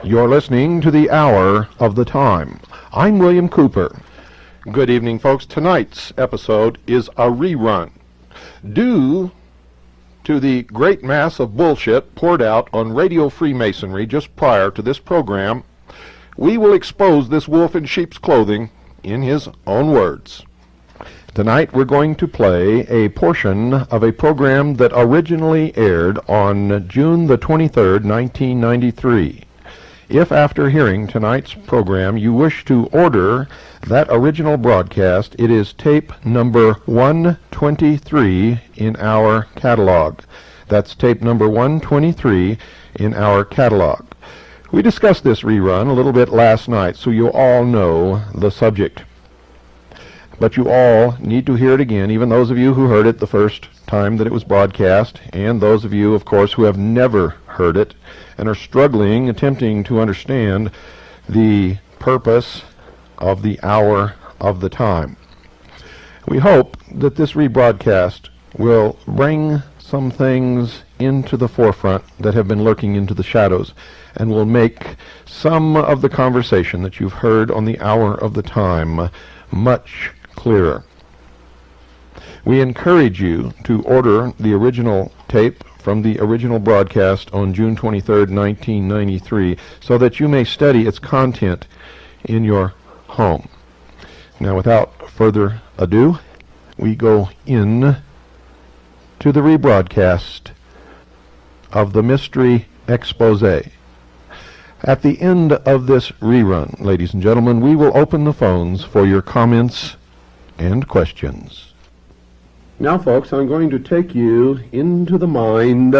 You're listening to the Hour of the Time. I'm William Cooper. Good evening, folks. Tonight's episode is a rerun. Due to the great mass of bullshit poured out on Radio Freemasonry just prior to this program, we will expose this wolf in sheep's clothing in his own words. Tonight we're going to play a portion of a program that originally aired on June the 23rd, 1993. If after hearing tonight's program you wish to order that original broadcast, it is tape number 123 in our catalog. That's tape number 123 in our catalog. We discussed this rerun a little bit last night, so you all know the subject. But you all need to hear it again, even those of you who heard it the first time that it was broadcast, and those of you, of course, who have never heard it and are struggling, attempting to understand the purpose of the Hour of the Time. We hope that this rebroadcast will bring some things into the forefront that have been lurking into the shadows, and will make some of the conversation that you've heard on the Hour of the Time much clearer. We encourage you to order the original tape from the original broadcast on June 23rd, 1993, so that you may study its content in your home. Now, without further ado, we go in to the rebroadcast of the Mystery Exposé. At the end of this rerun, ladies and gentlemen, we will open the phones for your comments and questions. Now, folks, I'm going to take you into the mind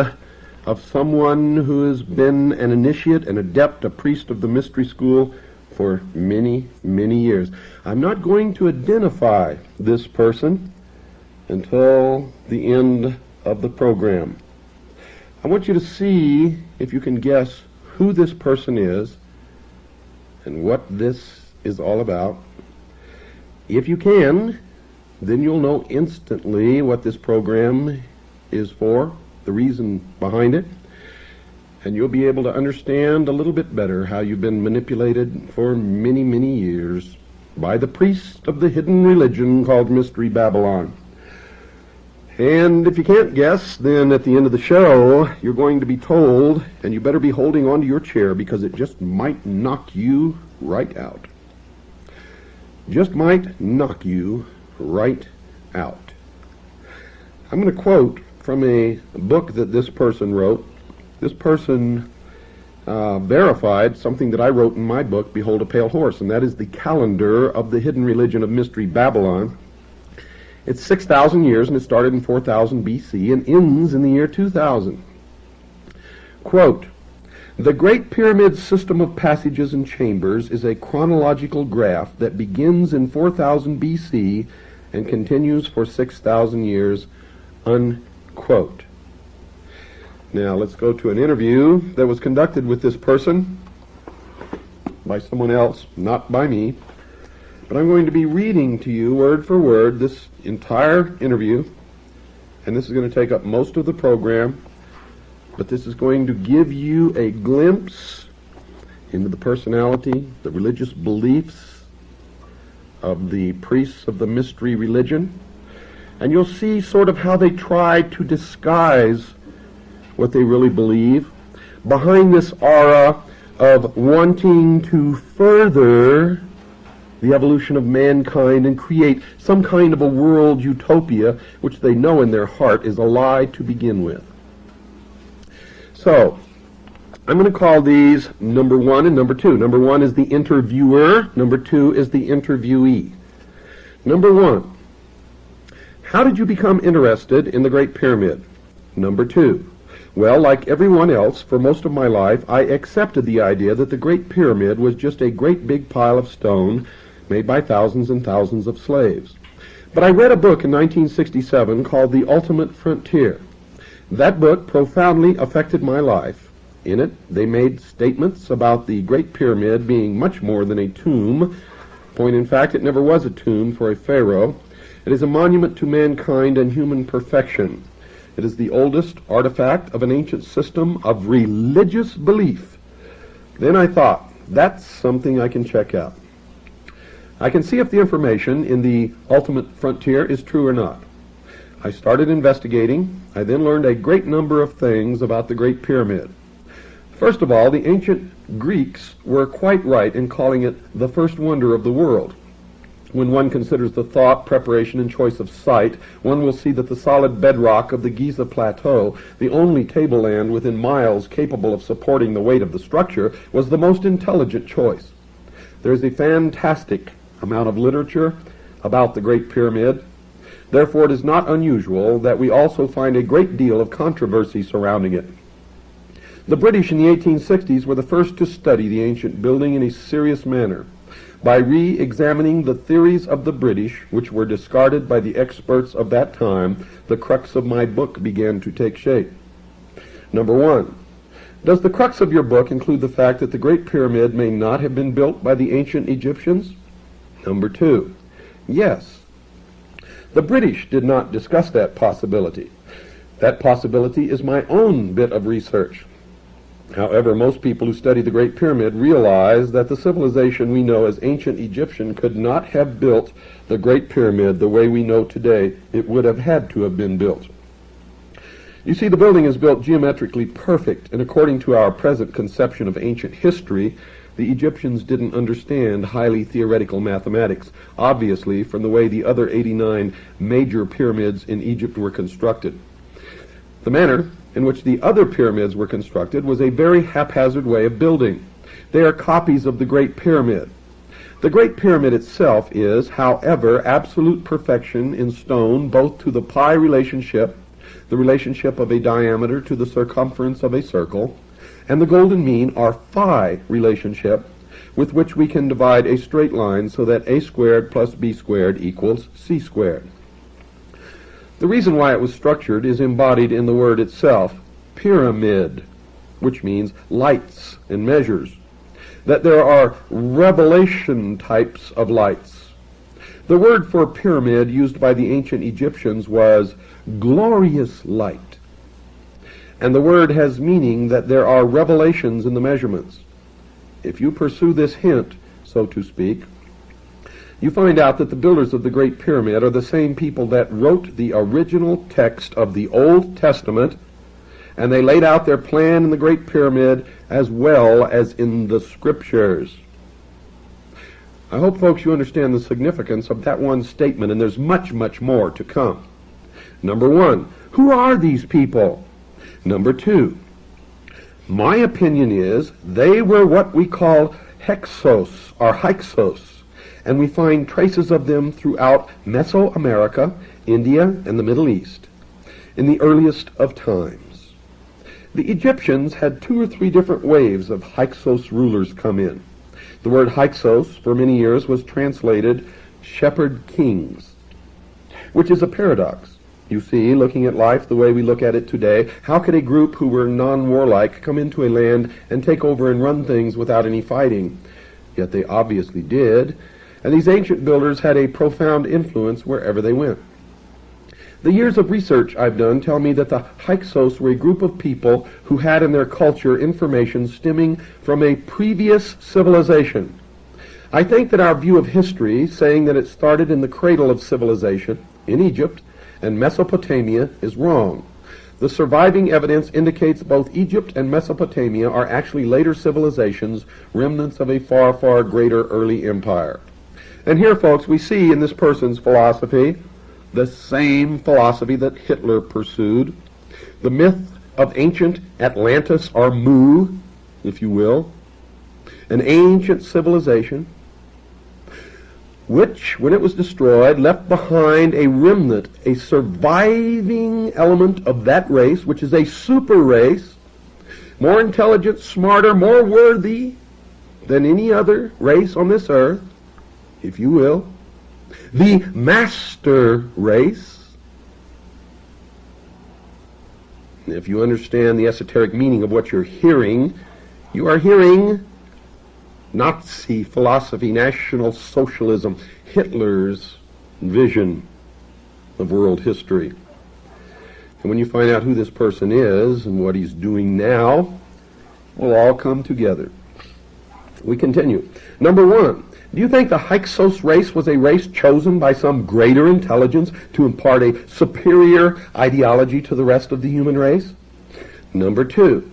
of someone who has been an initiate, an adept, a priest of the mystery school for many, many years. I'm not going to identify this person until the end of the program. I want you to see if you can guess who this person is and what this is all about. If you can, then you'll know instantly what this program is for, the reason behind it, and you'll be able to understand a little bit better how you've been manipulated for many, many years by the priest of the hidden religion called Mystery Babylon. And if you can't guess, then at the end of the show, you're going to be told, and you better be holding on to your chair because it just might knock you right out. Just might knock you right out. I'm going to quote from a book that this person wrote. This person verified something that I wrote in my book, Behold a Pale Horse, and that is the calendar of the hidden religion of Mystery Babylon. It's 6,000 years, and it started in 4000 BC and ends in the year 2000. Quote, "The Great Pyramid system of passages and chambers is a chronological graph that begins in 4000 BC and continues for 6,000 years, unquote." Now, let's go to an interview that was conducted with this person by someone else, not by me. But I'm going to be reading to you, word for word, this entire interview, and this is going to take up most of the program, but this is going to give you a glimpse into the personality, the religious beliefs of the priests of the mystery religion, and you'll see sort of how they try to disguise what they really believe behind this aura of wanting to further the evolution of mankind and create some kind of a world utopia, which they know in their heart is a lie to begin with. So, I'm going to call these number 1 and number 2. Number 1 is the interviewer. Number 2 is the interviewee. Number 1, how did you become interested in the Great Pyramid? Number 2, well, like everyone else, for most of my life, I accepted the idea that the Great Pyramid was just a great big pile of stone made by thousands and thousands of slaves. But I read a book in 1967 called The Ultimate Frontier. That book profoundly affected my life. In it, they made statements about the Great Pyramid being much more than a tomb. Point in fact, it never was a tomb for a pharaoh. It is a monument to mankind and human perfection. It is the oldest artifact of an ancient system of religious belief. Then I thought, that's something I can check out. I can see if the information in the Ultimate Frontier is true or not. I started investigating. I then learned a great number of things about the Great Pyramid. First of all, the ancient Greeks were quite right in calling it the first wonder of the world. When one considers the thought, preparation, and choice of site, one will see that the solid bedrock of the Giza Plateau, the only tableland within miles capable of supporting the weight of the structure, was the most intelligent choice. There is a fantastic amount of literature about the Great Pyramid. Therefore, it is not unusual that we also find a great deal of controversy surrounding it. The British in the 1860s were the first to study the ancient building in a serious manner. By re-examining the theories of the British, which were discarded by the experts of that time, the crux of my book began to take shape. Number 1, does the crux of your book include the fact that the Great Pyramid may not have been built by the ancient Egyptians? Number 2, yes. The British did not discuss that possibility. That possibility is my own bit of research. However, most people who study the Great Pyramid realize that the civilization we know as ancient Egyptian could not have built the Great Pyramid the way we know today. It would have had to have been built. You see, the building is built geometrically perfect, and according to our present conception of ancient history, the Egyptians didn't understand highly theoretical mathematics, obviously from the way the other 89 major pyramids in Egypt were constructed. The manner in which the other pyramids were constructed was a very haphazard way of building. They are copies of the Great Pyramid. The Great Pyramid itself is, however, absolute perfection in stone, both to the pi relationship, the relationship of a diameter to the circumference of a circle, and the golden mean, or phi relationship, with which we can divide a straight line so that a squared plus b squared equals c squared. The reason why it was structured is embodied in the word itself, pyramid, which means lights and measures, that there are revelation types of lights. The word for pyramid used by the ancient Egyptians was glorious light, and the word has meaning that there are revelations in the measurements. If you pursue this hint, so to speak, you find out that the builders of the Great Pyramid are the same people that wrote the original text of the Old Testament, and they laid out their plan in the Great Pyramid as well as in the Scriptures. I hope, folks, you understand the significance of that one statement, and there's much, much more to come. Number 1, who are these people? Number 2, my opinion is they were what we call Hyksos, or Hyksos, and we find traces of them throughout Mesoamerica, India, and the Middle East, in the earliest of times. The Egyptians had 2 or 3 different waves of Hyksos rulers come in. The word Hyksos, for many years, was translated shepherd kings, which is a paradox. You see, looking at life the way we look at it today, how could a group who were non-warlike come into a land and take over and run things without any fighting? Yet they obviously did. And these ancient builders had a profound influence wherever they went. The years of research I've done tell me that the Hyksos were a group of people who had in their culture information stemming from a previous civilization. I think that our view of history, saying that it started in the cradle of civilization, in Egypt and Mesopotamia, is wrong. The surviving evidence indicates both Egypt and Mesopotamia are actually later civilizations, remnants of a far, far greater early empire. And here, folks, we see in this person's philosophy the same philosophy that Hitler pursued. The myth of ancient Atlantis, or Mu, if you will, an ancient civilization, which, when it was destroyed, left behind a remnant, a surviving element of that race, which is a super race, more intelligent, smarter, more worthy than any other race on this earth, if you will, the master race. If you understand the esoteric meaning of what you're hearing, you are hearing Nazi philosophy, National Socialism, Hitler's vision of world history. And when you find out who this person is and what he's doing now, we'll all come together. We continue. Number one, do you think the Hyksos race was a race chosen by some greater intelligence to impart a superior ideology to the rest of the human race? Number two,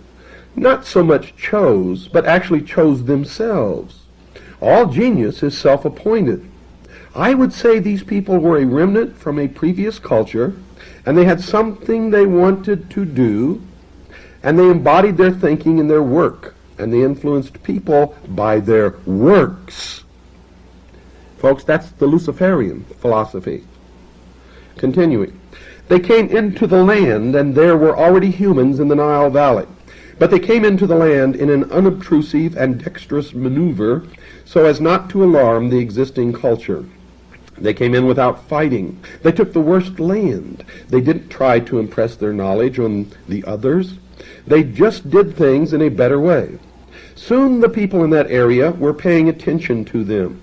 not so much chose, but actually chose themselves. All genius is self-appointed. I would say these people were a remnant from a previous culture, and they had something they wanted to do, and they embodied their thinking in their work, and they influenced people by their works. Folks, that's the Luciferian philosophy. Continuing. They came into the land, and there were already humans in the Nile Valley. But they came into the land in an unobtrusive and dexterous maneuver so as not to alarm the existing culture. They came in without fighting. They took the worst land. They didn't try to impress their knowledge on the others. They just did things in a better way. Soon the people in that area were paying attention to them.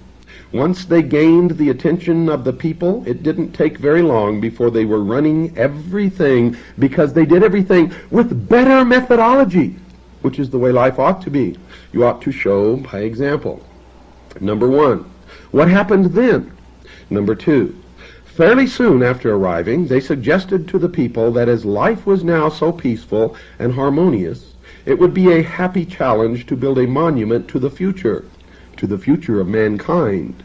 Once they gained the attention of the people, it didn't take very long before they were running everything, because they did everything with better methodology, which is the way life ought to be. You ought to show by example. Number one, what happened then? Number two, fairly soon after arriving, they suggested to the people that as life was now so peaceful and harmonious, it would be a happy challenge to build a monument to the future of mankind.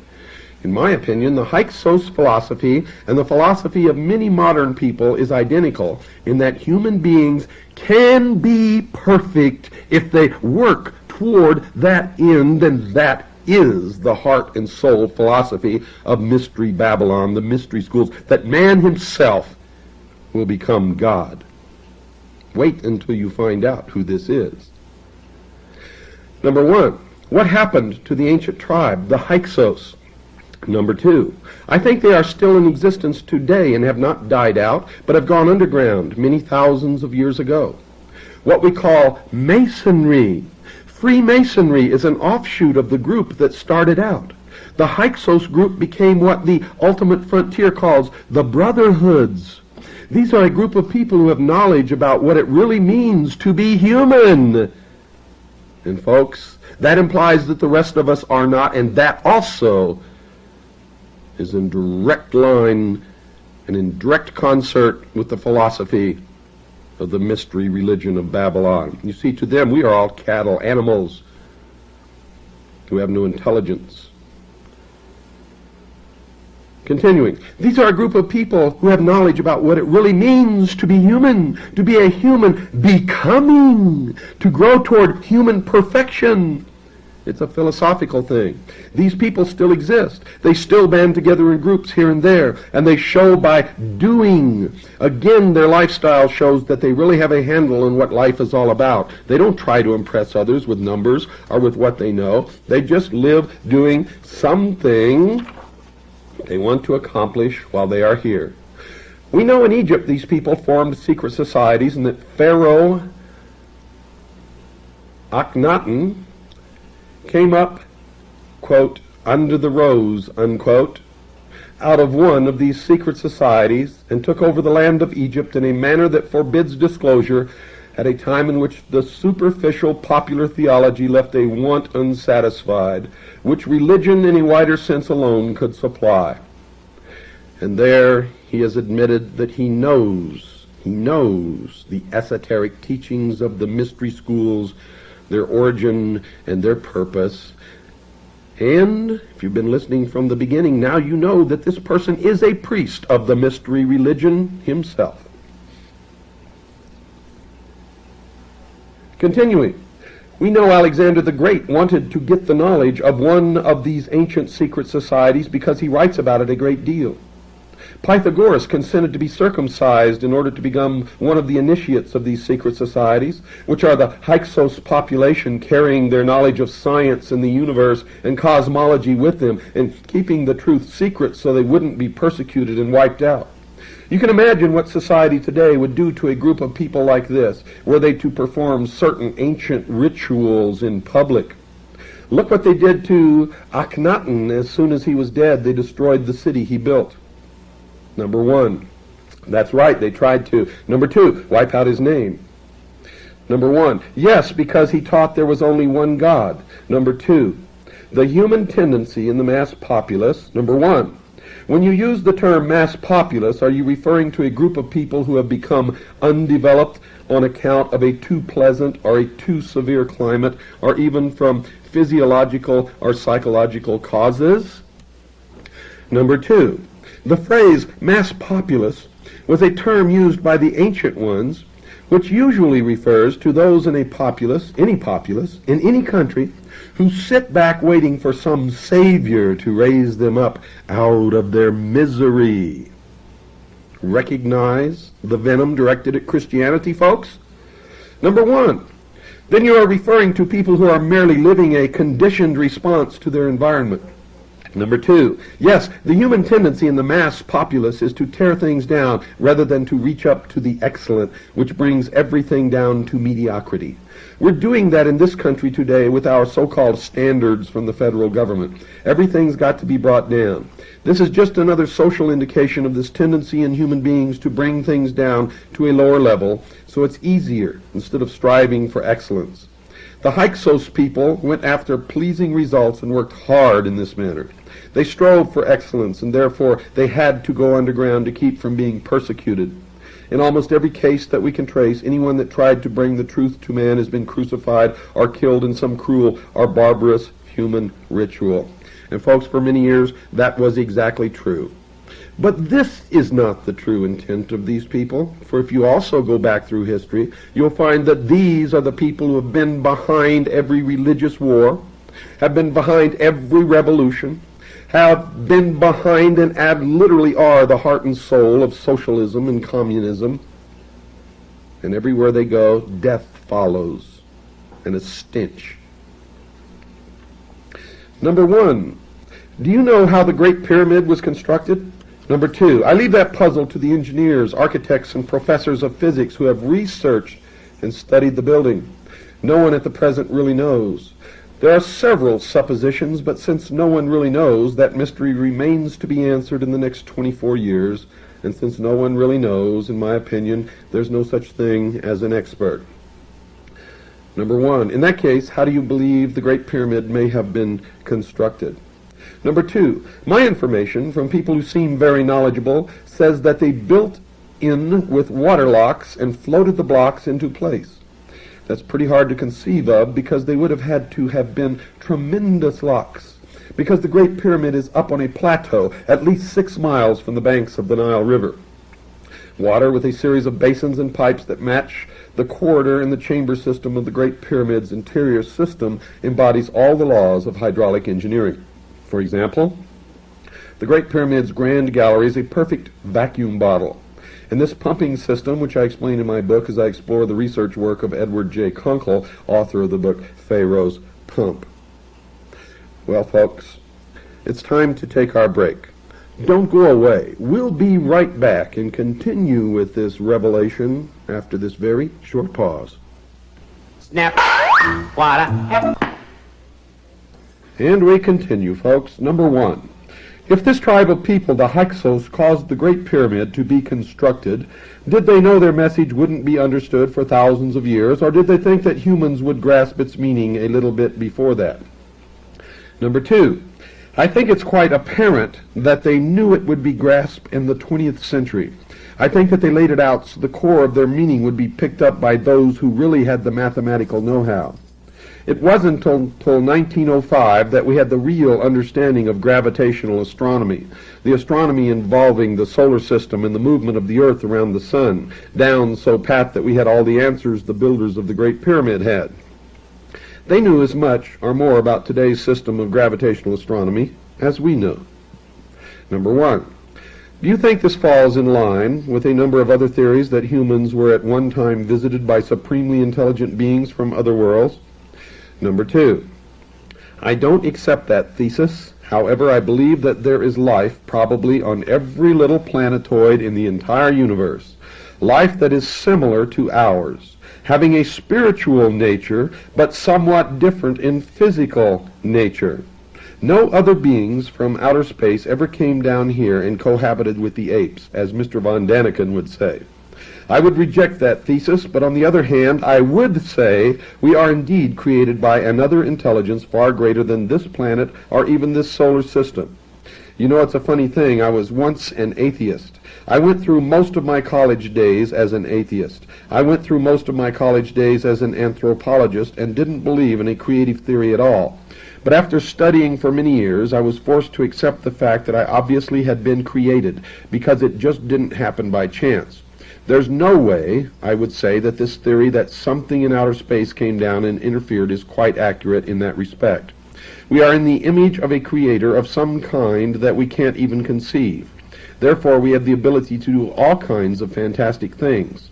In my opinion, the Hyksos philosophy and the philosophy of many modern people is identical in that human beings can be perfect if they work toward that end, and that is the heart and soul philosophy of Mystery Babylon, the mystery schools, that man himself will become God. Wait until you find out who this is. Number one, what happened to the ancient tribe, the Hyksos? Number two, I think they are still in existence today and have not died out, but have gone underground many thousands of years ago. What we call Masonry. Freemasonry is an offshoot of the group that started out. The Hyksos group became what the Ultimate Frontier calls the Brotherhoods. These are a group of people who have knowledge about what it really means to be human. And folks, that implies that the rest of us are not, and that also is in direct line and in direct concert with the philosophy of the mystery religion of Babylon. You see, to them we are all cattle, animals who have no intelligence. Continuing, these are a group of people who have knowledge about what it really means to be human, to be a human becoming, to grow toward human perfection. It's a philosophical thing. These people still exist. They still band together in groups here and there, and they show by doing. Again, their lifestyle shows that they really have a handle on what life is all about. They don't try to impress others with numbers or with what they know. They just live doing something they want to accomplish while they are here. We know in Egypt these people formed secret societies, and that Pharaoh Akhenaten came up, quote, under the rose, unquote, out of one of these secret societies and took over the land of Egypt in a manner that forbids disclosure at a time in which the superficial popular theology left a want unsatisfied, which religion in a wider sense alone could supply. And there he has admitted that he knows the esoteric teachings of the mystery schools, their origin and their purpose. And if you've been listening from the beginning, now you know that this person is a priest of the mystery religion himself. Continuing, We know Alexander the Great wanted to get the knowledge of one of these ancient secret societies because he writes about it a great deal. Pythagoras consented to be circumcised in order to become one of the initiates of these secret societies, which are the Hyksos population carrying their knowledge of science and the universe and cosmology with them and keeping the truth secret so they wouldn't be persecuted and wiped out. You can imagine what society today would do to a group of people like this, were they to perform certain ancient rituals in public. Look what they did to Akhenaten. As soon as he was dead, they destroyed the city he built. Number one. That's right, they tried to. Number two, wipe out his name. Number one, yes, because he taught there was only one God. Number two, the human tendency in the mass populace. Number one, when you use the term mass populace, are you referring to a group of people who have become undeveloped on account of a too pleasant or a too severe climate, or even from physiological or psychological causes? Number two, the phrase mass populace was a term used by the ancient ones, which usually refers to those in a populace, in any country, who sit back waiting for some savior to raise them up out of their misery. Recognize the venom directed at Christianity, folks? Number one, then you are referring to people who are merely living a conditioned response to their environment. Number two, yes, the human tendency in the mass populace is to tear things down rather than to reach up to the excellent, which brings everything down to mediocrity. We're doing that in this country today with our so-called standards from the federal government. Everything's got to be brought down. This is just another social indication of this tendency in human beings to bring things down to a lower level so it's easier instead of striving for excellence. The Hyksos people went after pleasing results and worked hard in this manner. They strove for excellence, and therefore they had to go underground to keep from being persecuted. In almost every case that we can trace, anyone that tried to bring the truth to man has been crucified or killed in some cruel or barbarous human ritual. And folks, for many years, that was exactly true. But this is not the true intent of these people, for if you also go back through history, you'll find that these are the people who have been behind every religious war, have been behind every revolution, have been behind and literally are the heart and soul of socialism and communism. And everywhere they go, death follows, and a stench. Number one, do you know how the Great Pyramid was constructed? Number two, I leave that puzzle to the engineers, architects, and professors of physics who have researched and studied the building. No one at the present really knows. There are several suppositions, but since no one really knows, that mystery remains to be answered in the next 24 years, and since no one really knows, in my opinion, there's no such thing as an expert. Number one, in that case, how do you believe the Great Pyramid may have been constructed? Number two, my information from people who seem very knowledgeable says that they built in with water locks and floated the blocks into place. That's pretty hard to conceive of because they would have had to have been tremendous locks, because the Great Pyramid is up on a plateau at least 6 miles from the banks of the Nile River. Water with a series of basins and pipes that match the corridor in the chamber system of the Great Pyramid's interior system embodies all the laws of hydraulic engineering. For example, the Great Pyramid's Grand Gallery is a perfect vacuum bottle. And this pumping system, which I explain in my book as I explore the research work of Edward J. Kunkel, author of the book Pharaoh's Pump. Well, folks, it's time to take our break. Don't go away. We'll be right back and continue with this revelation after this very short pause. Snap. Water. And we continue, folks. Number one. If this tribe of people, the Hyksos, caused the Great Pyramid to be constructed, did they know their message wouldn't be understood for thousands of years, or did they think that humans would grasp its meaning a little bit before that? Number two, I think it's quite apparent that they knew it would be grasped in the 20th century. I think that they laid it out so the core of their meaning would be picked up by those who really had the mathematical know-how. It wasn't until 1905 that we had the real understanding of gravitational astronomy, the astronomy involving the solar system and the movement of the Earth around the sun, down so pat that we had all the answers the builders of the Great Pyramid had. They knew as much or more about today's system of gravitational astronomy as we know. Number one, do you think this falls in line with a number of other theories that humans were at one time visited by supremely intelligent beings from other worlds? Number two, I don't accept that thesis. However, I believe that there is life probably on every little planetoid in the entire universe. Life that is similar to ours, having a spiritual nature, but somewhat different in physical nature. No other beings from outer space ever came down here and cohabited with the apes, as Mr. von Daniken would say. I would reject that thesis, but on the other hand, I would say we are indeed created by another intelligence far greater than this planet or even this solar system. You know, it's a funny thing. I was once an atheist. I went through most of my college days as an atheist. I went through most of my college days as an anthropologist and didn't believe in a creative theory at all. But after studying for many years, I was forced to accept the fact that I obviously had been created, because it just didn't happen by chance. There's no way, I would say, that this theory that something in outer space came down and interfered is quite accurate in that respect. We are in the image of a creator of some kind that we can't even conceive. Therefore, we have the ability to do all kinds of fantastic things.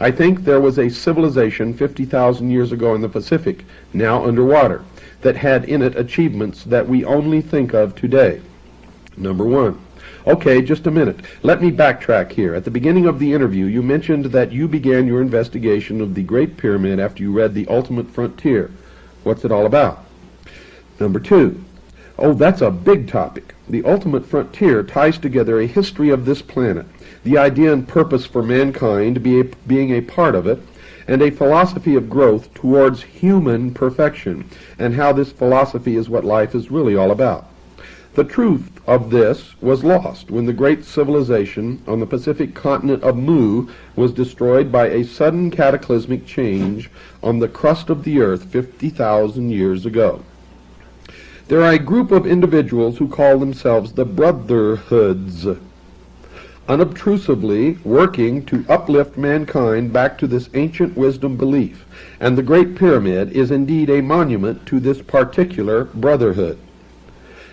I think there was a civilization 50,000 years ago in the Pacific, now underwater, that had in it achievements that we only think of today. Number one. Okay, just a minute. Let me backtrack here. At the beginning of the interview, you mentioned that you began your investigation of the Great Pyramid after you read The Ultimate Frontier. What's it all about? Number two. Oh, that's a big topic. The Ultimate Frontier ties together a history of this planet, the idea and purpose for mankind being a part of it, and a philosophy of growth towards human perfection, and how this philosophy is what life is really all about. The truth of this was lost when the great civilization on the Pacific continent of Mu was destroyed by a sudden cataclysmic change on the crust of the earth 50,000 years ago. There are a group of individuals who call themselves the Brotherhoods, unobtrusively working to uplift mankind back to this ancient wisdom belief, and the Great Pyramid is indeed a monument to this particular brotherhood.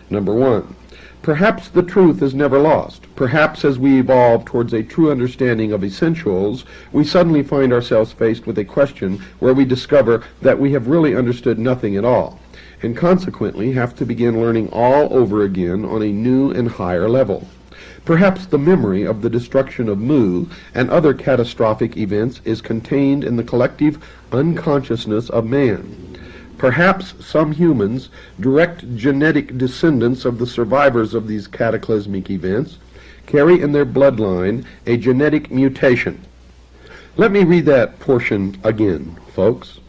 Number one, perhaps the truth is never lost. Perhaps as we evolve towards a true understanding of essentials, we suddenly find ourselves faced with a question where we discover that we have really understood nothing at all, and consequently have to begin learning all over again on a new and higher level. Perhaps the memory of the destruction of Mu and other catastrophic events is contained in the collective unconsciousness of man. Perhaps some humans, direct genetic descendants of the survivors of these cataclysmic events, carry in their bloodline a genetic mutation. Let me read that portion again, folks.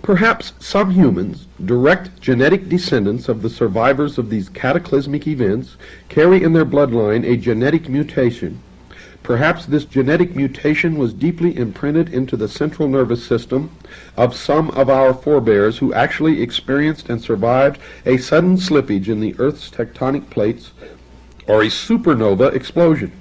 Perhaps some humans, direct genetic descendants of the survivors of these cataclysmic events, carry in their bloodline a genetic mutation. Perhaps this genetic mutation was deeply imprinted into the central nervous system of some of our forebears who actually experienced and survived a sudden slippage in the Earth's tectonic plates or a supernova explosion.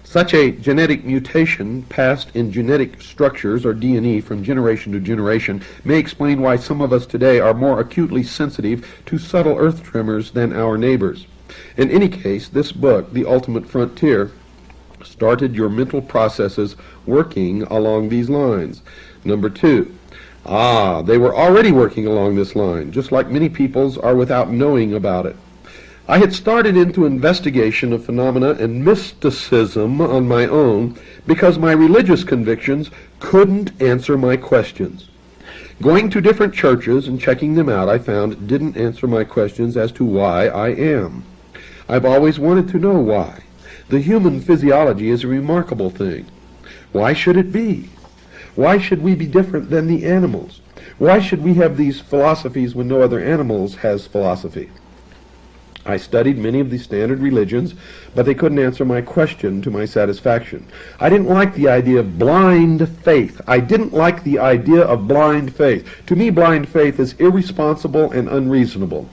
Such a genetic mutation passed in genetic structures, or DNA, from generation to generation may explain why some of us today are more acutely sensitive to subtle earth tremors than our neighbors. In any case, this book, The Ultimate Frontier, started your mental processes working along these lines. Number two, they were already working along this line, just like many peoples are without knowing about it. I had started into investigation of phenomena and mysticism on my own because my religious convictions couldn't answer my questions. Going to different churches and checking them out, I found didn't answer my questions as to why I am. I've always wanted to know why. The human physiology is a remarkable thing. Why should it be? Why should we be different than the animals? Why should we have these philosophies when no other animals has philosophy? I studied many of the standard religions, but they couldn't answer my question to my satisfaction. I didn't like the idea of blind faith. I didn't like the idea of blind faith. To me, blind faith is irresponsible and unreasonable.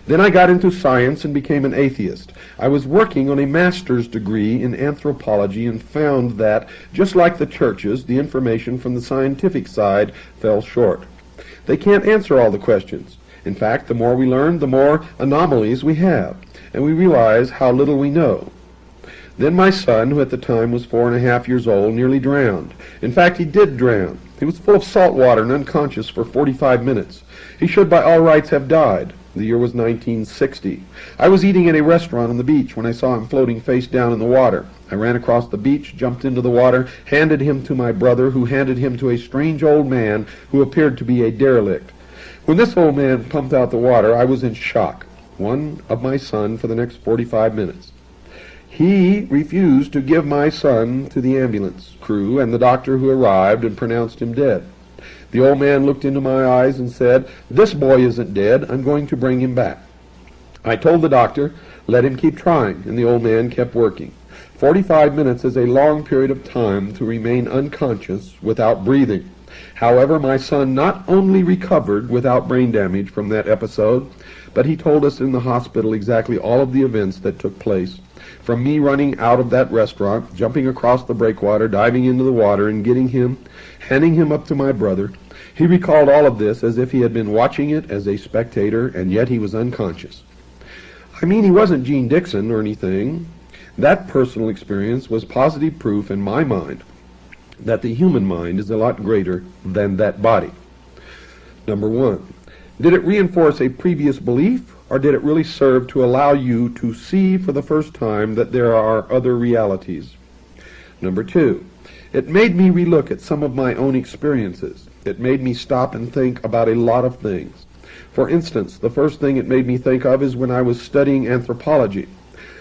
Then I got into science and became an atheist. I was working on a master's degree in anthropology and found that, just like the churches, the information from the scientific side fell short. They can't answer all the questions. In fact, the more we learn, the more anomalies we have, and we realize how little we know. Then my son, who at the time was 4.5 years old, nearly drowned. In fact, he did drown. He was full of salt water and unconscious for 45 minutes. He should by all rights have died. The year was 1960. I was eating at a restaurant on the beach when I saw him floating face down in the water. I ran across the beach, jumped into the water, handed him to my brother, who handed him to a strange old man who appeared to be a derelict. When this old man pumped out the water, I was in shock, one of my son, for the next 45 minutes. He refused to give my son to the ambulance crew and the doctor who arrived and pronounced him dead. The old man looked into my eyes and said, "This boy isn't dead. I'm going to bring him back." I told the doctor, let him keep trying, and the old man kept working. 45 minutes is a long period of time to remain unconscious without breathing. However, my son not only recovered without brain damage from that episode, but he told us in the hospital exactly all of the events that took place. From me running out of that restaurant, jumping across the breakwater, diving into the water, and getting him, handing him up to my brother. He recalled all of this as if he had been watching it as a spectator, and yet he was unconscious. I mean, he wasn't Gene Dixon or anything. That personal experience was positive proof in my mind that the human mind is a lot greater than that body. Number one, did it reinforce a previous belief, or did it really serve to allow you to see for the first time that there are other realities? Number two, it made me relook at some of my own experiences. It made me stop and think about a lot of things. For instance, the first thing it made me think of is when I was studying anthropology.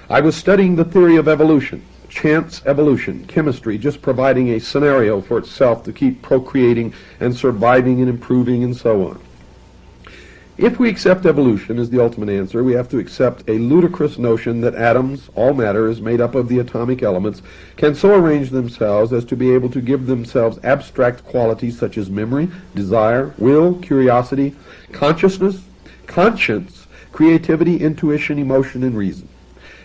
I was studying the theory of evolution, chance evolution, chemistry just providing a scenario for itself to keep procreating and surviving and improving and so on. If we accept evolution as the ultimate answer, we have to accept a ludicrous notion that atoms, all matter, is made up of the atomic elements, can so arrange themselves as to be able to give themselves abstract qualities such as memory, desire, will, curiosity, consciousness, conscience, creativity, intuition, emotion, and reason.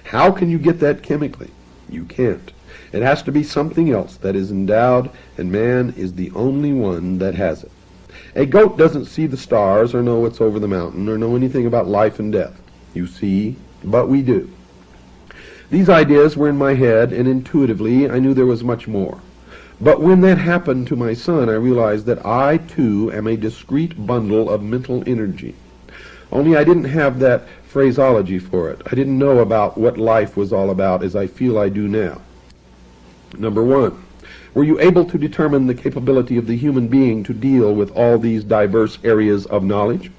How can you get that chemically? You can't. It has to be something else that is endowed, and man is the only one that has it. A goat doesn't see the stars or know what's over the mountain or know anything about life and death. You see, but we do. These ideas were in my head, and intuitively I knew there was much more. But when that happened to my son, I realized that I, too, am a discrete bundle of mental energy. Only I didn't have that phraseology for it. I didn't know about what life was all about as I feel I do now. Number one, were you able to determine the capability of the human being to deal with all these diverse areas of knowledge?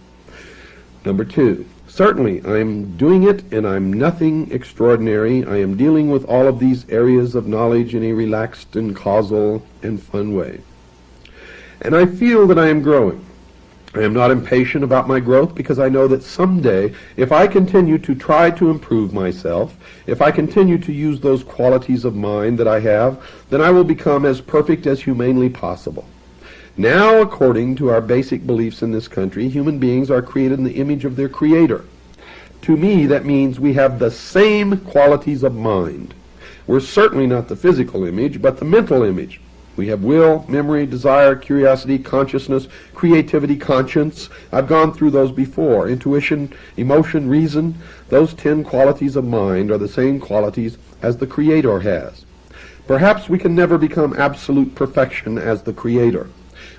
Number two, certainly I am doing it, and I'm nothing extraordinary. I am dealing with all of these areas of knowledge in a relaxed and causal and fun way. And I feel that I am growing. I am not impatient about my growth because I know that someday, if I continue to try to improve myself, if I continue to use those qualities of mind that I have, then I will become as perfect as humanly possible. Now, according to our basic beliefs in this country, human beings are created in the image of their Creator. To me, that means we have the same qualities of mind. We're certainly not the physical image, but the mental image. We have will, memory, desire, curiosity, consciousness, creativity, conscience. I've gone through those before. Intuition, emotion, reason. Those 10 qualities of mind are the same qualities as the Creator has. Perhaps we can never become absolute perfection as the Creator.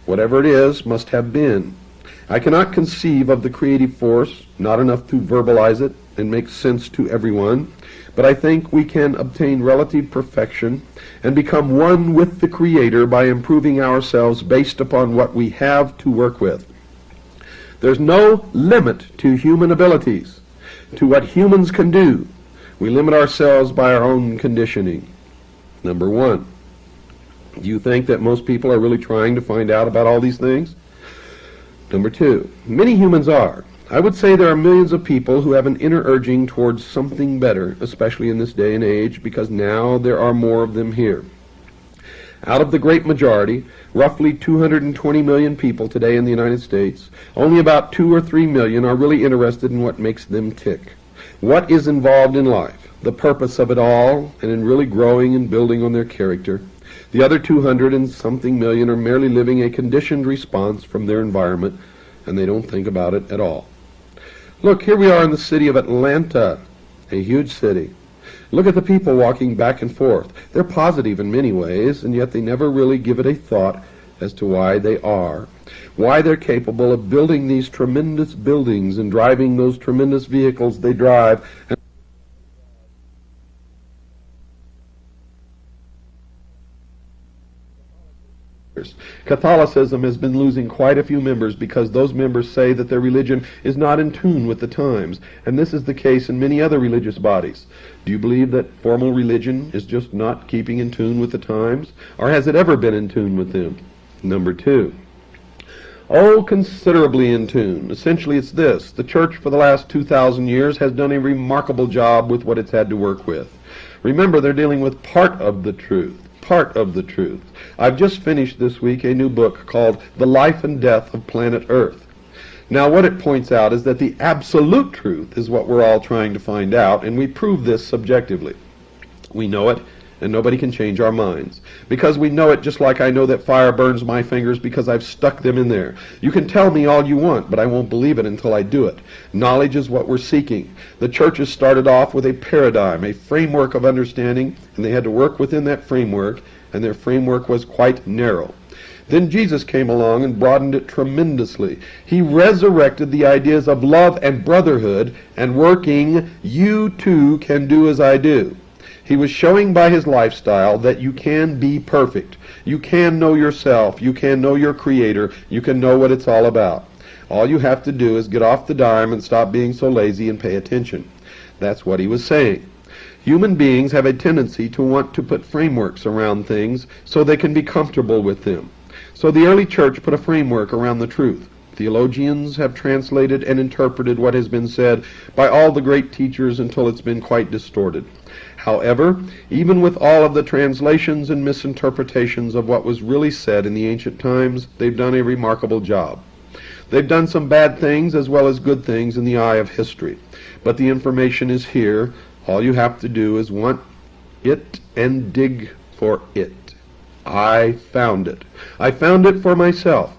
Whatever it is must have been. I cannot conceive of the creative force, not enough to verbalize it and make sense to everyone, but I think we can obtain relative perfection and become one with the Creator by improving ourselves based upon what we have to work with. There's no limit to human abilities, to what humans can do. We limit ourselves by our own conditioning. Number one, do you think that most people are really trying to find out about all these things? Number two, many humans are. I would say there are millions of people who have an inner urging towards something better, especially in this day and age, because now there are more of them here. Out of the great majority, roughly 220 million people today in the United States, only about 2 or 3 million are really interested in what makes them tick. What is involved in life, the purpose of it all, and in really growing and building on their character. The other 200 and something million are merely living a conditioned response from their environment, and they don't think about it at all. Look, here we are in the city of Atlanta, a huge city. Look at the people walking back and forth. They're positive in many ways, and yet they never really give it a thought as to why they are, why they're capable of building these tremendous buildings and driving those tremendous vehicles they drive. Catholicism has been losing quite a few members because those members say that their religion is not in tune with the times, and this is the case in many other religious bodies. Do you believe that formal religion is just not keeping in tune with the times, or has it ever been in tune with them? Number two. Oh, considerably in tune. Essentially it's this: the church for the last 2,000 years has done a remarkable job with what it's had to work with. Remember, they're dealing with part of the truth. Part of the truth. I've just finished this week a new book called The Life and Death of Planet Earth. Now what it points out is that the absolute truth is what we're all trying to find out, and we prove this subjectively. We know it, and nobody can change our minds. Because we know it just like I know that fire burns my fingers because I've stuck them in there. You can tell me all you want, but I won't believe it until I do it. Knowledge is what we're seeking. The churches started off with a paradigm, a framework of understanding, and they had to work within that framework, and their framework was quite narrow. Then Jesus came along and broadened it tremendously. He resurrected the ideas of love and brotherhood, and working, you too can do as I do. He was showing by his lifestyle that you can be perfect. You can know yourself. You can know your Creator. You can know what it's all about. All you have to do is get off the dime and stop being so lazy and pay attention. That's what he was saying. Human beings have a tendency to want to put frameworks around things so they can be comfortable with them. So the early church put a framework around the truth. Theologians have translated and interpreted what has been said by all the great teachers until it's been quite distorted. However, even with all of the translations and misinterpretations of what was really said in the ancient times, they've done a remarkable job. They've done some bad things as well as good things in the eye of history. But the information is here. All you have to do is want it and dig for it. I found it. I found it for myself.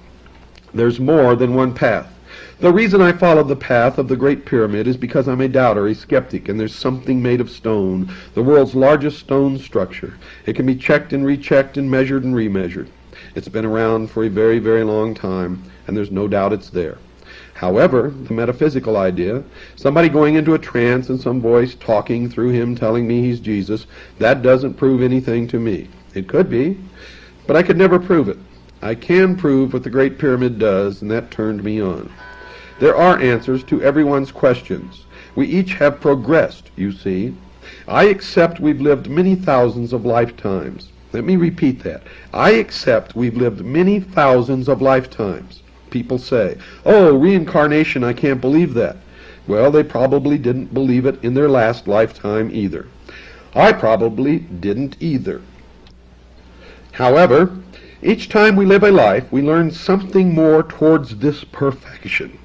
There's more than one path. The reason I followed the path of the Great Pyramid is because I'm a doubter, a skeptic, and there's something made of stone, the world's largest stone structure. It can be checked and rechecked and measured and remeasured. It's been around for a very, very long time, and there's no doubt it's there. However, the metaphysical idea, somebody going into a trance and some voice talking through him telling me he's Jesus, that doesn't prove anything to me. It could be, but I could never prove it. I can prove what the Great Pyramid does, and that turned me on. There are answers to everyone's questions. We each have progressed, you see. I accept we've lived many thousands of lifetimes. Let me repeat that. I accept we've lived many thousands of lifetimes. People say, oh, reincarnation, I can't believe that. Well, they probably didn't believe it in their last lifetime either. I probably didn't either. However, each time we live a life, we learn something more towards this perfection.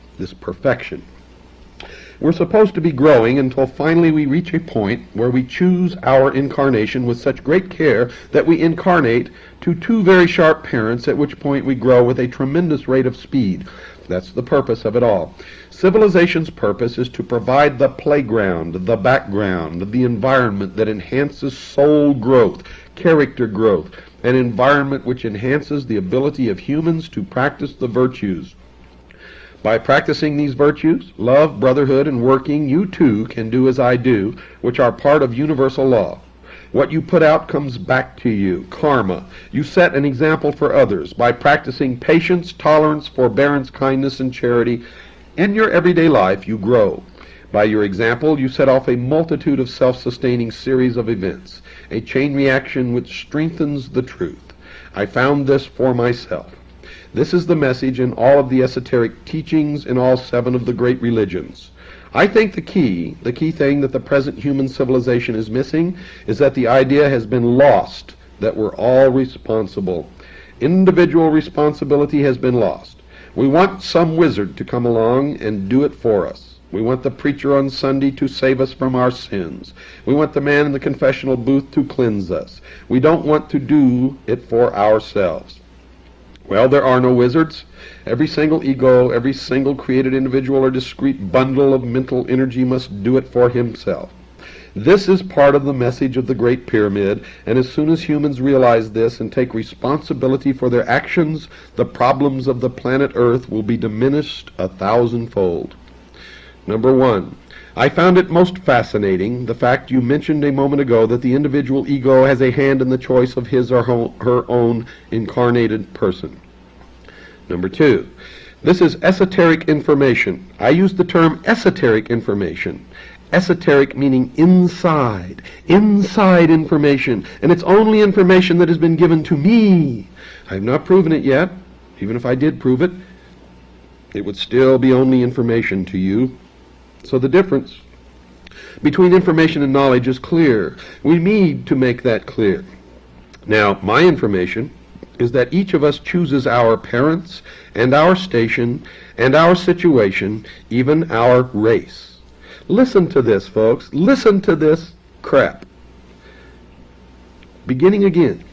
We're supposed to be growing until finally we reach a point where we choose our incarnation with such great care that we incarnate to two very sharp parents, at which point we grow with a tremendous rate of speed. That's the purpose of it all. Civilization's purpose is to provide the playground, the background, the environment that enhances soul growth, character growth, an environment which enhances the ability of humans to practice the virtues. By practicing these virtues, love, brotherhood, and working, you too can do as I do, which are part of universal law. What you put out comes back to you, karma. You set an example for others by practicing patience, tolerance, forbearance, kindness, and charity. In your everyday life, you grow. By your example, you set off a multitude of self-sustaining series of events, a chain reaction which strengthens the truth. I found this for myself. This is the message in all of the esoteric teachings in all 7 of the great religions. I think the key thing that the present human civilization is missing is that the idea has been lost that we're all responsible. Individual responsibility has been lost. We want some wizard to come along and do it for us. We want the preacher on Sunday to save us from our sins. We want the man in the confessional booth to cleanse us. We don't want to do it for ourselves. Well, there are no wizards. Every single ego, every single created individual or discrete bundle of mental energy must do it for himself. This is part of the message of the Great Pyramid, and as soon as humans realize this and take responsibility for their actions, the problems of the planet Earth will be diminished 1,000-fold. Number one, I found it most fascinating, the fact you mentioned a moment ago that the individual ego has a hand in the choice of his or her own incarnated person. Number two, this is esoteric information. I use the term esoteric information. Esoteric meaning inside information, and it's only information that has been given to me. I have not proven it yet. Even if I did prove it, it would still be only information to you. So the difference between information and knowledge is clear. We need to make that clear. Now, my information is that each of us chooses our parents and our station and our situation, even our race. Listen to this, folks. Listen to this crap. Beginning again.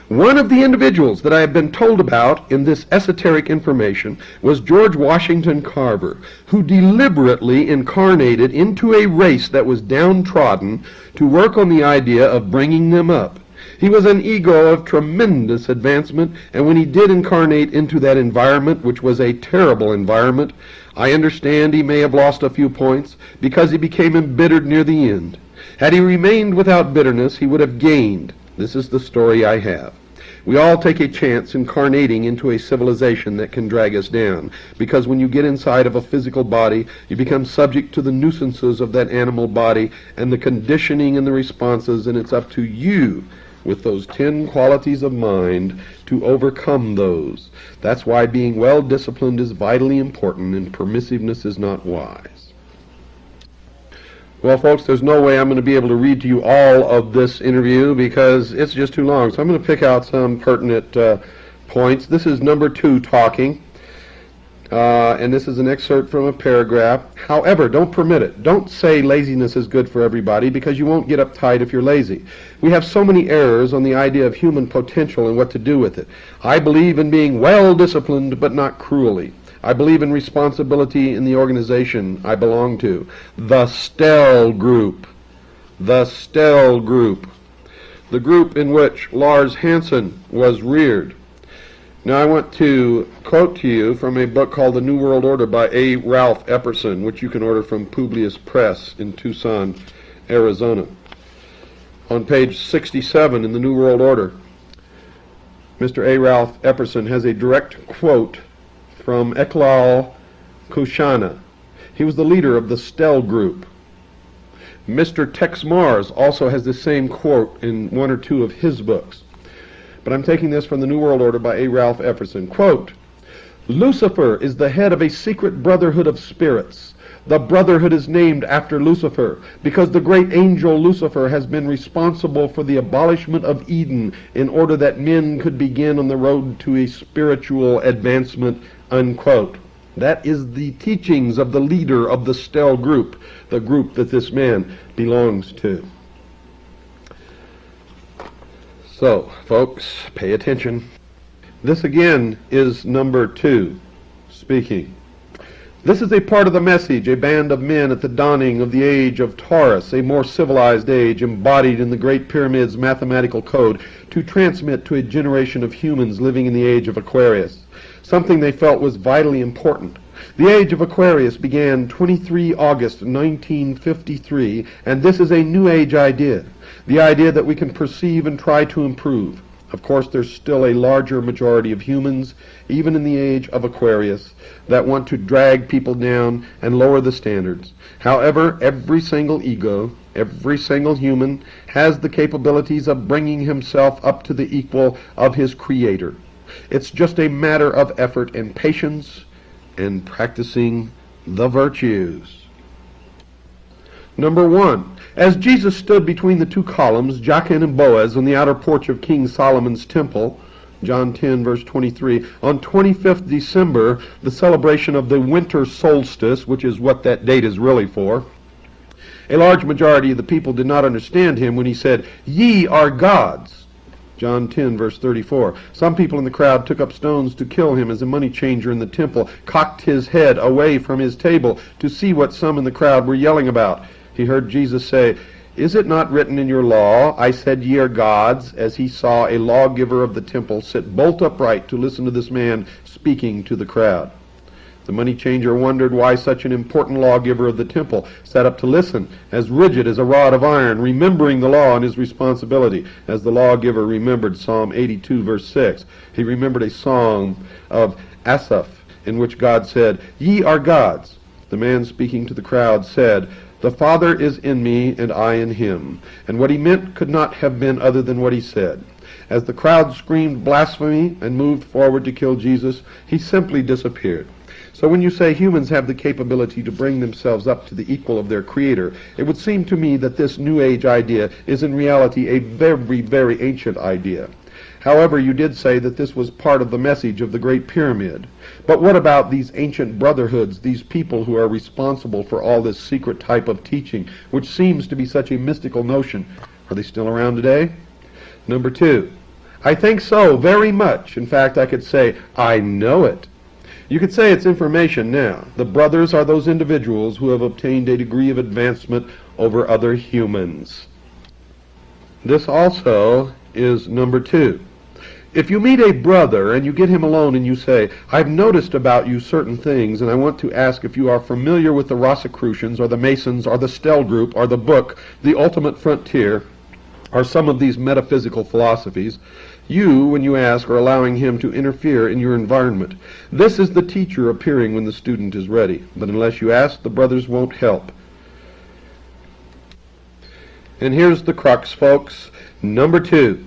One of the individuals that I have been told about in this esoteric information was George Washington Carver, who deliberately incarnated into a race that was downtrodden to work on the idea of bringing them up. He was an ego of tremendous advancement, and when he did incarnate into that environment, which was a terrible environment, I understand he may have lost a few points because he became embittered near the end. Had he remained without bitterness, he would have gained. This is the story I have. We all take a chance incarnating into a civilization that can drag us down, because when you get inside of a physical body, you become subject to the nuisances of that animal body and the conditioning and the responses, and it's up to you with those 10 qualities of mind to overcome those. That's why being well disciplined is vitally important and permissiveness is not wise. Well, folks, there's no way I'm going to be able to read to you all of this interview because it's just too long. So I'm going to pick out some pertinent points. This is number 2 talking. And this is an excerpt from a paragraph. However, don't permit it. Don't say laziness is good for everybody because you won't get uptight if you're lazy. We have so many errors on the idea of human potential and what to do with it. I believe in being well disciplined but not cruelly. I believe in responsibility in the organization I belong to. The STEL group. The STEL group. The group in which Lars Hansen was reared. Now I want to quote to you from a book called The New World Order by A. Ralph Epperson, which you can order from Publius Press in Tucson, Arizona. On page 67 in The New World Order, Mr. A. Ralph Epperson has a direct quote from Eklal Kushana. He was the leader of the STEL group. Mr. Tex Mars also has the same quote in one or two of his books. But I'm taking this from The New World Order by A. Ralph Epperson. Quote, Lucifer is the head of a secret brotherhood of spirits. The brotherhood is named after Lucifer because the great angel Lucifer has been responsible for the abolishment of Eden in order that men could begin on the road to a spiritual advancement, unquote. That is the teachings of the leader of the STEL group, the group that this man belongs to. So, folks, pay attention. This again is number 2 speaking. This is a part of the message, a band of men at the dawning of the age of Taurus, a more civilized age embodied in the Great Pyramid's mathematical code, to transmit to a generation of humans living in the age of Aquarius, something they felt was vitally important. The age of Aquarius began 23 August 1953, and this is a New Age idea, the idea that we can perceive and try to improve. Of course, there's still a larger majority of humans, even in the age of Aquarius, that want to drag people down and lower the standards. However, every single ego, every single human, has the capabilities of bringing himself up to the equal of his Creator. It's just a matter of effort and patience and practicing the virtues. Number 1. As Jesus stood between the two columns, Jachin and Boaz, on the outer porch of King Solomon's temple, John 10, verse 23. On 25th December, the celebration of the winter solstice, which is what that date is really for, a large majority of the people did not understand him when he said, "Ye are gods." John 10, verse 34. Some people in the crowd took up stones to kill him as a money changer in the temple cocked his head away from his table to see what some in the crowd were yelling about. He heard Jesus say, "Is it not written in your law, I said ye are gods," as he saw a lawgiver of the temple sit bolt upright to listen to this man speaking to the crowd. The money changer wondered why such an important lawgiver of the temple sat up to listen, as rigid as a rod of iron, remembering the law and his responsibility, as the lawgiver remembered Psalm 82, verse 6. He remembered a song of Asaph in which God said, "Ye are gods." The man speaking to the crowd said, "The Father is in me, and I in him." And what he meant could not have been other than what he said. As the crowd screamed blasphemy and moved forward to kill Jesus, he simply disappeared. So when you say humans have the capability to bring themselves up to the equal of their Creator, it would seem to me that this New Age idea is in reality a very, very ancient idea. However, you did say that this was part of the message of the Great Pyramid. But what about these ancient brotherhoods, these people who are responsible for all this secret type of teaching, which seems to be such a mystical notion? Are they still around today? Number 2, I think so, very much. In fact, I could say, I know it. You could say it's information now. The brothers are those individuals who have obtained a degree of advancement over other humans. This also is number 2. If you meet a brother and you get him alone and you say, "I've noticed about you certain things, and I want to ask if you are familiar with the Rosicrucians or the Masons or the Stell Group or the book, The Ultimate Frontier, or some of these metaphysical philosophies," you, when you ask, are allowing him to interfere in your environment. This is the teacher appearing when the student is ready. But unless you ask, the brothers won't help. And here's the crux, folks. Number 2.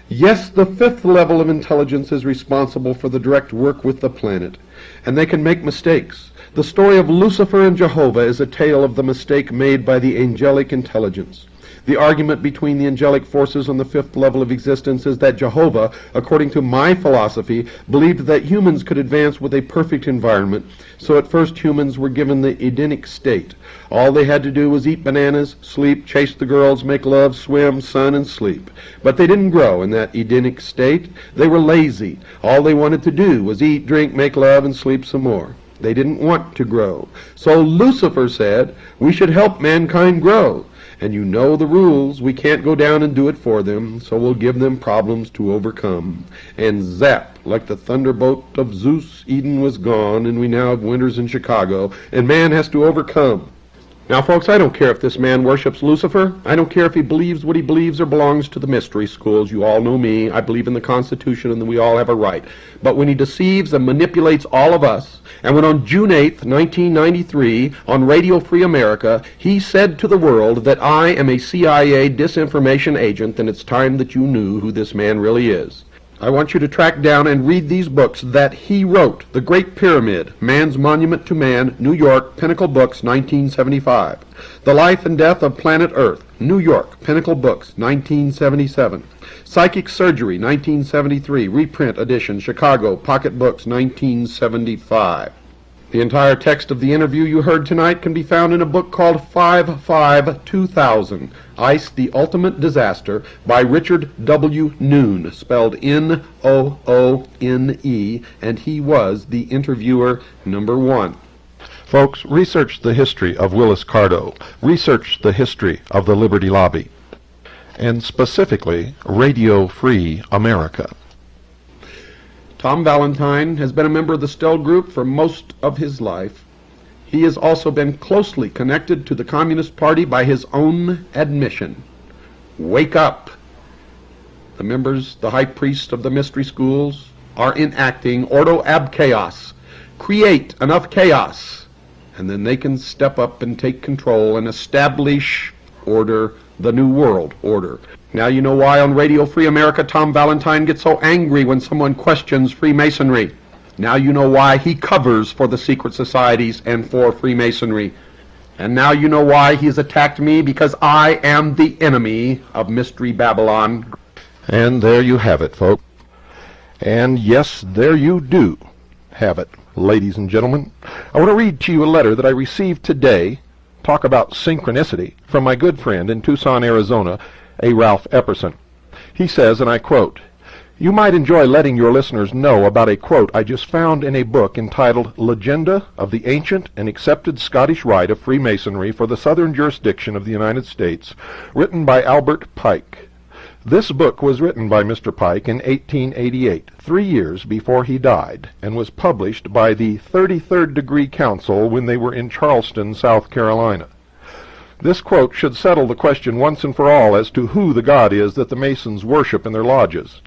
Yes, the 5th level of intelligence is responsible for the direct work with the planet, and they can make mistakes. The story of Lucifer and Jehovah is a tale of the mistake made by the angelic intelligence. The argument between the angelic forces on the 5th level of existence is that Jehovah, according to my philosophy, believed that humans could advance with a perfect environment, so at first humans were given the Edenic state. All they had to do was eat bananas, sleep, chase the girls, make love, swim, sun, and sleep. But they didn't grow in that Edenic state. They were lazy. All they wanted to do was eat, drink, make love, and sleep some more. They didn't want to grow. So Lucifer said, "We should help mankind grow. And you know the rules. We can't go down and do it for them, so we'll give them problems to overcome." And zap, like the thunderbolt of Zeus, Eden was gone, and we now have winters in Chicago, and man has to overcome. Now, folks, I don't care if this man worships Lucifer. I don't care if he believes what he believes or belongs to the mystery schools. You all know me. I believe in the Constitution and that we all have a right. But when he deceives and manipulates all of us, and when on June 8th, 1993, on Radio Free America, he said to the world that I am a CIA disinformation agent, then it's time that you knew who this man really is. I want you to track down and read these books that he wrote. The Great Pyramid, Man's Monument to Man, New York, Pinnacle Books, 1975. The Life and Death of Planet Earth, New York, Pinnacle Books, 1977. Psychic Surgery, 1973, reprint edition, Chicago, Pocket Books, 1975. The entire text of the interview you heard tonight can be found in a book called 5-5-2000, Ice, the Ultimate Disaster, by Richard W. Noone, spelled Noone, and he was the interviewer number 1. Folks, research the history of Willis Carto. Research the history of the Liberty Lobby. And specifically, Radio Free America. Tom Valentine has been a member of the Stell Group for most of his life. He has also been closely connected to the Communist Party by his own admission. Wake up! The members, the high priests of the mystery schools, are enacting ordo ab chaos. Create enough chaos, and then they can step up and take control and establish order, the New World Order. Now you know why on Radio Free America Tom Valentine gets so angry when someone questions Freemasonry. Now you know why he covers for the secret societies and for Freemasonry. And now you know why he has attacked me, because I am the enemy of Mystery Babylon. And there you have it, folks. And yes, there you do have it, ladies and gentlemen. I want to read to you a letter that I received today, talk about synchronicity, from my good friend in Tucson, Arizona, a Ralph Epperson. He says, and I quote, "You might enjoy letting your listeners know about a quote I just found in a book entitled Legenda of the Ancient and Accepted Scottish Rite of Freemasonry for the Southern Jurisdiction of the United States, written by Albert Pike. This book was written by Mr. Pike in 1888, 3 years before he died, and was published by the 33rd Degree Council when they were in Charleston, South Carolina. This quote should settle the question once and for all as to who the God is that the Masons worship in their lodges.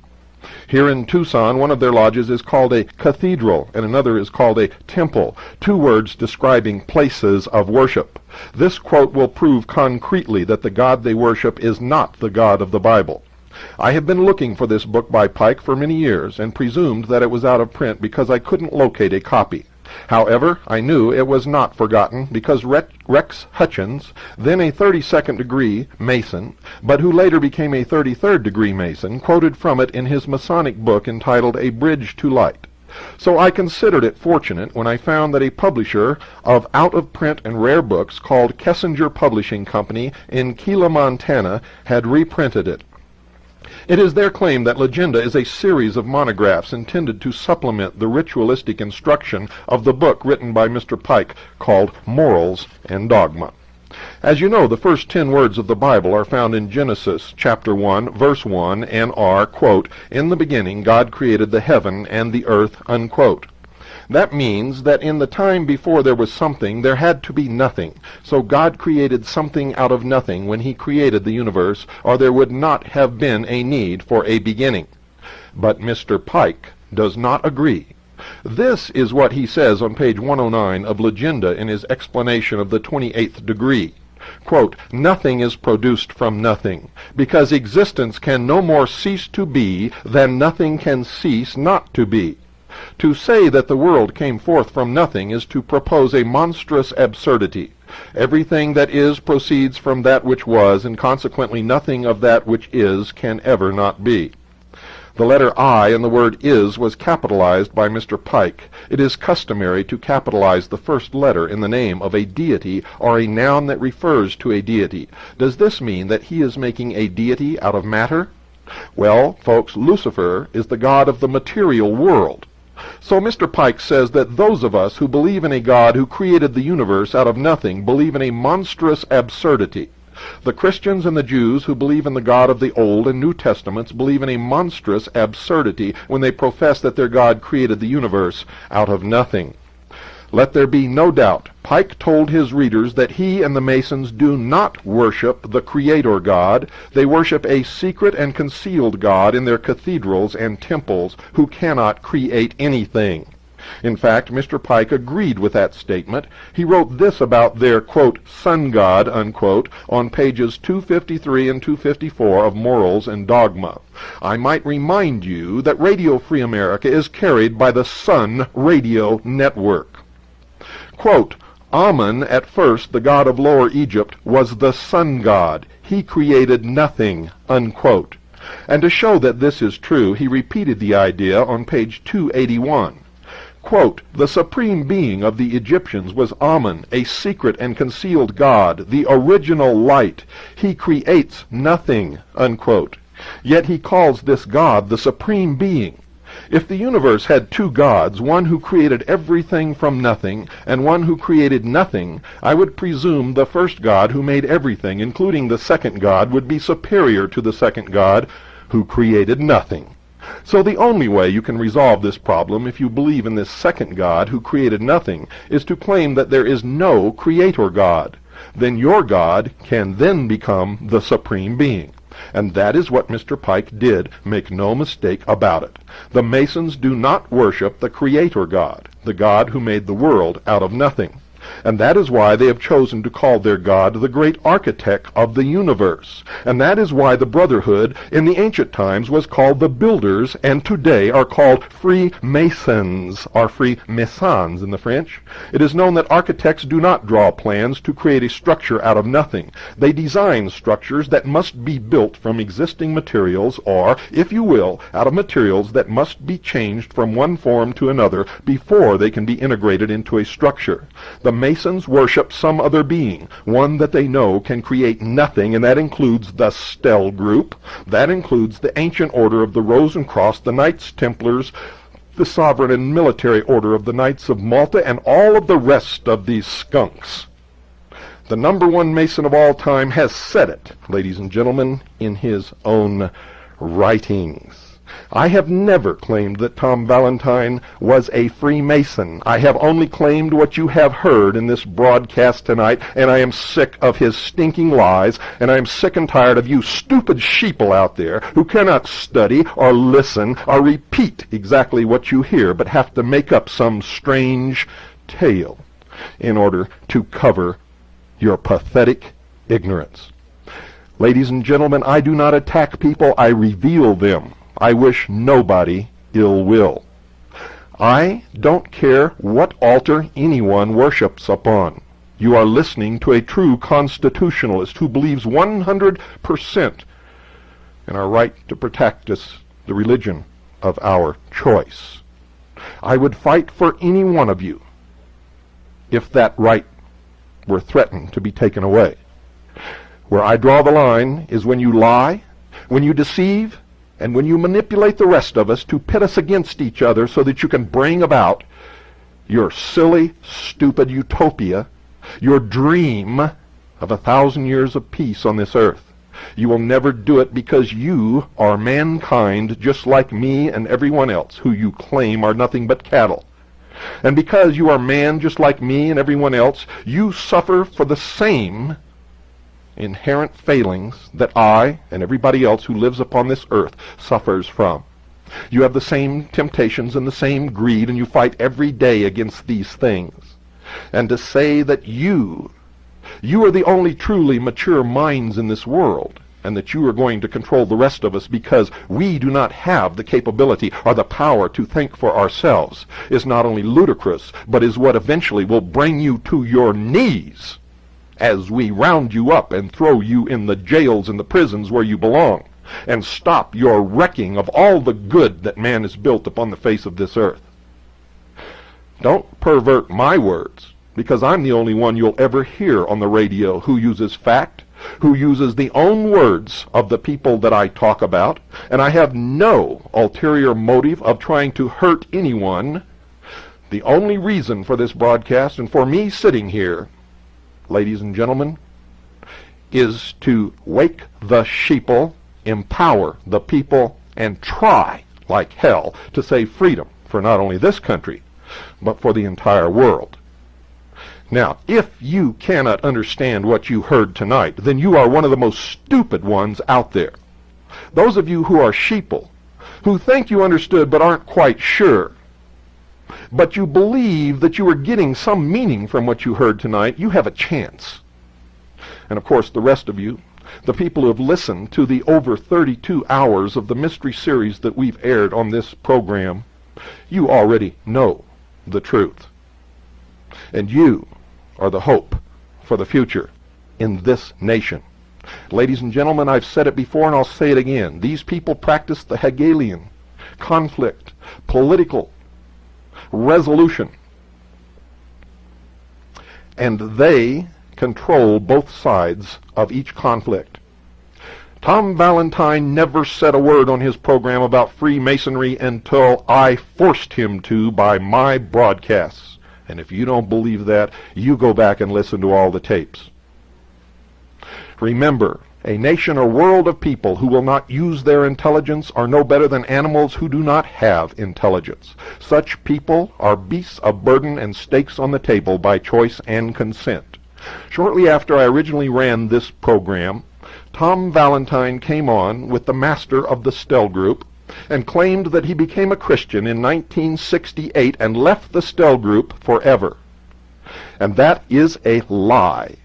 Here in Tucson, one of their lodges is called a cathedral, and another is called a temple, 2 words describing places of worship. This quote will prove concretely that the God they worship is not the God of the Bible. I have been looking for this book by Pike for many years, and presumed that it was out of print because I couldn't locate a copy. However, I knew it was not forgotten because Rex Hutchins, then a 32nd degree Mason, but who later became a 33rd degree Mason, quoted from it in his Masonic book entitled A Bridge to Light. So I considered it fortunate when I found that a publisher of out-of-print and rare books called Kessinger Publishing Company in Keela, Montana, had reprinted it. It is their claim that Legenda is a series of monographs intended to supplement the ritualistic instruction of the book written by Mr. Pike called Morals and Dogma. As you know, the first 10 words of the Bible are found in Genesis chapter 1, verse 1, and are, quote, "In the beginning God created the heaven and the earth," unquote. That means that in the time before there was something, there had to be nothing. So God created something out of nothing when he created the universe, or there would not have been a need for a beginning. But Mr. Pike does not agree. This is what he says on page 109 of Legenda in his explanation of the 28th degree. Quote, "Nothing is produced from nothing, because existence can no more cease to be than nothing can cease not to be. To say that the world came forth from nothing is to propose a monstrous absurdity. Everything that is proceeds from that which was, and consequently nothing of that which is can ever not be." The letter I in the word is was capitalized by Mr. Pike. It is customary to capitalize the first letter in the name of a deity or a noun that refers to a deity. Does this mean that he is making a deity out of matter? Well, folks, Lucifer is the god of the material world. So Mr. Pike says that those of us who believe in a God who created the universe out of nothing believe in a monstrous absurdity. The Christians and the Jews who believe in the God of the Old and New Testaments believe in a monstrous absurdity when they profess that their God created the universe out of nothing. Let there be no doubt, Pike told his readers that he and the Masons do not worship the Creator God. They worship a secret and concealed God in their cathedrals and temples who cannot create anything. In fact, Mr. Pike agreed with that statement. He wrote this about their, quote, sun god, unquote, on pages 253 and 254 of Morals and Dogma. I might remind you that Radio Free America is carried by the Sun Radio Network. Quote, Amun, at first the god of Lower Egypt, was the sun god. He created nothing, unquote. And to show that this is true, he repeated the idea on page 281. Quote, the supreme being of the Egyptians was Amun, a secret and concealed god, the original light. He creates nothing, unquote. Yet he calls this god the supreme being. If the universe had 2 gods, one who created everything from nothing, and one who created nothing, I would presume the first God who made everything, including the second God, would be superior to the second God who created nothing. So the only way you can resolve this problem, if you believe in this second God who created nothing, is to claim that there is no Creator God. Then your God can then become the supreme being. And that is what Mr. Pike did, make no mistake about it. The Masons do not worship the Creator God, the God who made the world out of nothing. And that is why they have chosen to call their God the great architect of the universe. And that is why the Brotherhood in the ancient times was called the Builders, and today are called Freemasons, or Freemasons in the French. It is known that architects do not draw plans to create a structure out of nothing. They design structures that must be built from existing materials, or, if you will, out of materials that must be changed from one form to another before they can be integrated into a structure. The Masons worship some other being, one that they know can create nothing, and that includes the Stell group. That includes the ancient order of the Rose and Cross, the Knights Templars, the sovereign and military order of the Knights of Malta, and all of the rest of these skunks. The number one Mason of all time has said it, ladies and gentlemen, in his own writings. I have never claimed that Tom Valentine was a Freemason. I have only claimed what you have heard in this broadcast tonight, and I am sick of his stinking lies, and I am sick and tired of you stupid sheeple out there who cannot study or listen or repeat exactly what you hear, but have to make up some strange tale in order to cover your pathetic ignorance. Ladies and gentlemen, I do not attack people, I reveal them. I wish nobody ill will. I don't care what altar anyone worships upon. You are listening to a true constitutionalist who believes 100% in our right to practice the religion of our choice. I would fight for any one of you if that right were threatened to be taken away. Where I draw the line is when you lie, when you deceive, and when you manipulate the rest of us to pit us against each other so that you can bring about your silly, stupid utopia, your dream of 1,000 years of peace on this earth. You will never do it because you are mankind just like me and everyone else who you claim are nothing but cattle. And because you are man just like me and everyone else, you suffer for the same inherent failings that I and everybody else who lives upon this earth suffers from. You have the same temptations and the same greed, and you fight every day against these things. And to say that you are the only truly mature minds in this world, and that you are going to control the rest of us because we do not have the capability or the power to think for ourselves, is not only ludicrous, but is what eventually will bring you to your knees as we round you up and throw you in the jails and the prisons where you belong, and stop your wrecking of all the good that man has built upon the face of this earth. Don't pervert my words, because I'm the only one you'll ever hear on the radio who uses fact, who uses the own words of the people that I talk about, and I have no ulterior motive of trying to hurt anyone. The only reason for this broadcast and for me sitting here, ladies and gentlemen, is to wake the sheeple, empower the people, and try, like hell, to save freedom for not only this country, but for the entire world. Now, if you cannot understand what you heard tonight, then you are one of the most stupid ones out there. Those of you who are sheeple, who think you understood but aren't quite sure, but you believe that you are getting some meaning from what you heard tonight, you have a chance. And of course, the rest of you, the people who have listened to the over 32 hours of the mystery series that we've aired on this program, you already know the truth. And you are the hope for the future in this nation. Ladies and gentlemen, I've said it before and I'll say it again. These people practice the Hegelian conflict, political resolution, and they control both sides of each conflict. Tom Valentine never said a word on his program about Freemasonry until I forced him to by my broadcasts. And if you don't believe that, you go back and listen to all the tapes. Remember, a nation or world of people who will not use their intelligence are no better than animals who do not have intelligence. Such people are beasts of burden and stakes on the table by choice and consent. Shortly after I originally ran this program, Tom Valentine came on with the master of the Stell Group and claimed that he became a Christian in 1968 and left the Stell Group forever. And that is a lie.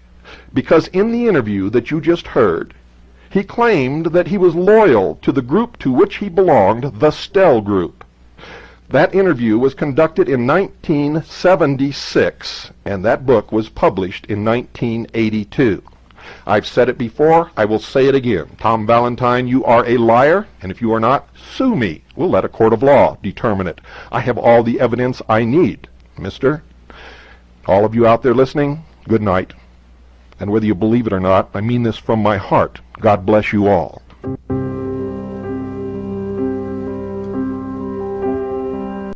Because in the interview that you just heard, he claimed that he was loyal to the group to which he belonged, the Stell Group. That interview was conducted in 1976, and that book was published in 1982. I've said it before, I will say it again. Tom Valentine, you are a liar, and if you are not, sue me. We'll let a court of law determine it. I have all the evidence I need, mister. All of you out there listening, good night. And whether you believe it or not, I mean this from my heart. God bless you all.